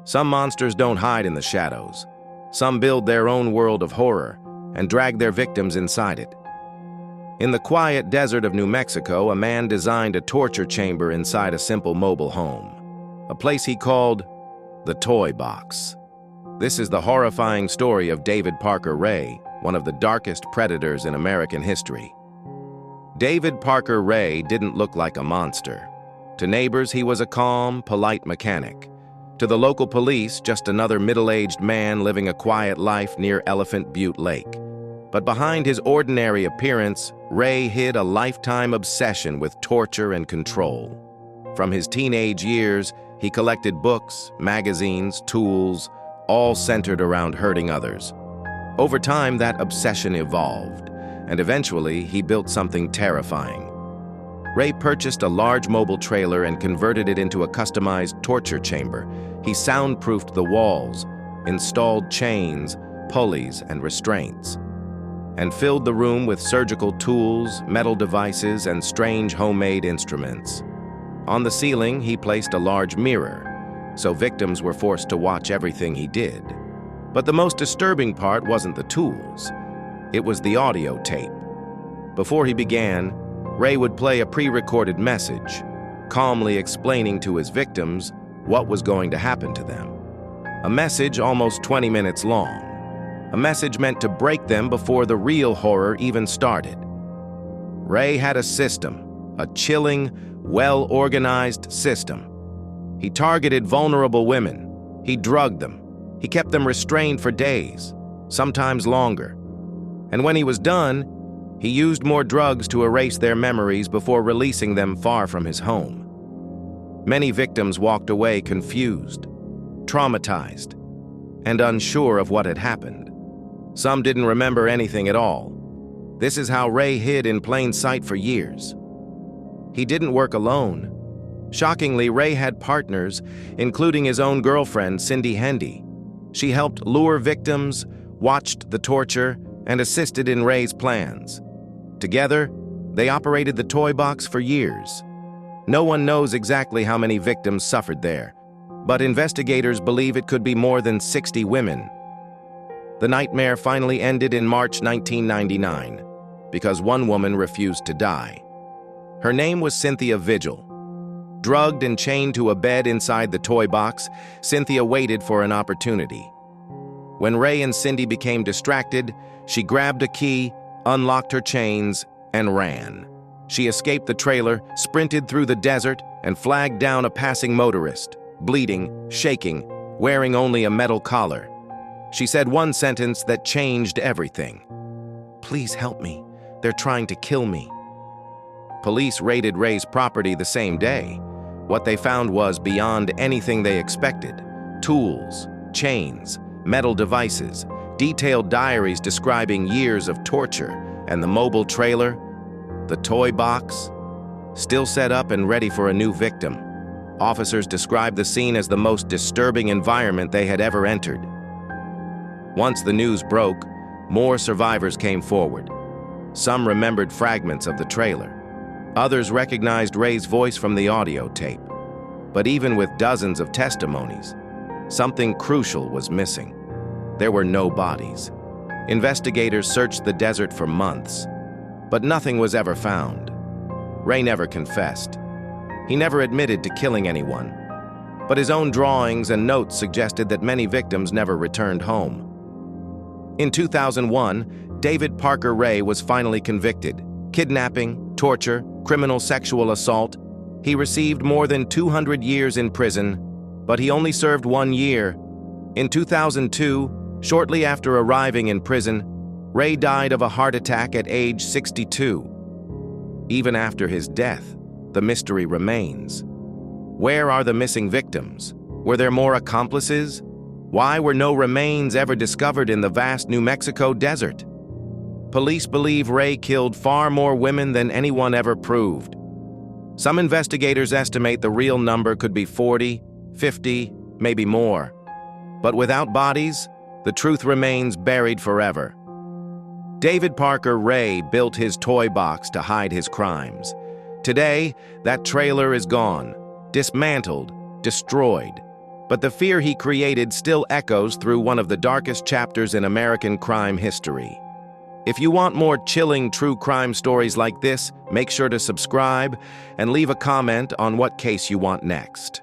Some monsters don't hide in the shadows. Some build their own world of horror and drag their victims inside it. In the quiet desert of New Mexico, a man designed a torture chamber inside a simple mobile home, a place he called the Toy Box. This is the horrifying story of David Parker Ray, one of the darkest predators in American history. David Parker Ray didn't look like a monster. To neighbors, he was a calm, polite mechanic. To the local police, just another middle-aged man living a quiet life near Elephant Butte Lake. But behind his ordinary appearance, Ray hid a lifetime obsession with torture and control. From his teenage years, he collected books, magazines, tools, all centered around hurting others. Over time, that obsession evolved, and eventually he built something terrifying. Ray purchased a large mobile trailer and converted it into a customized torture chamber. He soundproofed the walls, installed chains, pulleys, and restraints, and filled the room with surgical tools, metal devices, and strange homemade instruments. On the ceiling, he placed a large mirror, so victims were forced to watch everything he did. But the most disturbing part wasn't the tools. It was the audio tape. Before he began, Ray would play a pre-recorded message, calmly explaining to his victims what was going to happen to them. A message almost 20 minutes long. A message meant to break them before the real horror even started. Ray had a system, a chilling, well-organized system. He targeted vulnerable women. He drugged them. He kept them restrained for days, sometimes longer. And when he was done, he used more drugs to erase their memories before releasing them far from his home. Many victims walked away confused, traumatized, and unsure of what had happened. Some didn't remember anything at all. This is how Ray hid in plain sight for years. He didn't work alone. Shockingly, Ray had partners, including his own girlfriend, Cindy Hendy. She helped lure victims, watched the torture, and assisted in Ray's plans. Together, they operated the Toy Box for years. No one knows exactly how many victims suffered there, but investigators believe it could be more than 60 women. The nightmare finally ended in March 1999 because one woman refused to die. Her name was Cynthia Vigil. Drugged and chained to a bed inside the Toy Box, Cynthia waited for an opportunity. When Ray and Cindy became distracted, she grabbed a key, unlocked her chains, and ran. She escaped the trailer, sprinted through the desert, and flagged down a passing motorist, bleeding, shaking, wearing only a metal collar. She said one sentence that changed everything. "Please help me. They're trying to kill me." Police raided Ray's property the same day. What they found was beyond anything they expected. Tools, chains, metal devices, detailed diaries describing years of torture, and the mobile trailer, the Toy Box, still set up and ready for a new victim. Officers described the scene as the most disturbing environment they had ever entered. Once the news broke, more survivors came forward. Some remembered fragments of the trailer. Others recognized Ray's voice from the audio tape. But even with dozens of testimonies, something crucial was missing. There were no bodies. Investigators searched the desert for months, but nothing was ever found. Ray never confessed. He never admitted to killing anyone, but his own drawings and notes suggested that many victims never returned home. In 2001, David Parker Ray was finally convicted. Kidnapping, torture, criminal sexual assault. He received more than 200 years in prison, but he only served 1 year. In 2002, shortly after arriving in prison, Ray died of a heart attack at age 62. Even after his death, the mystery remains. Where are the missing victims? Were there more accomplices? Why were no remains ever discovered in the vast New Mexico desert? Police believe Ray killed far more women than anyone ever proved. Some investigators estimate the real number could be 40, 50, maybe more. But without bodies, the truth remains buried forever. David Parker Ray built his toy box to hide his crimes. Today, that trailer is gone, dismantled, destroyed. but the fear he created still echoes through one of the darkest chapters in American crime history. If you want more chilling true crime stories like this, make sure to subscribe and leave a comment on what case you want next.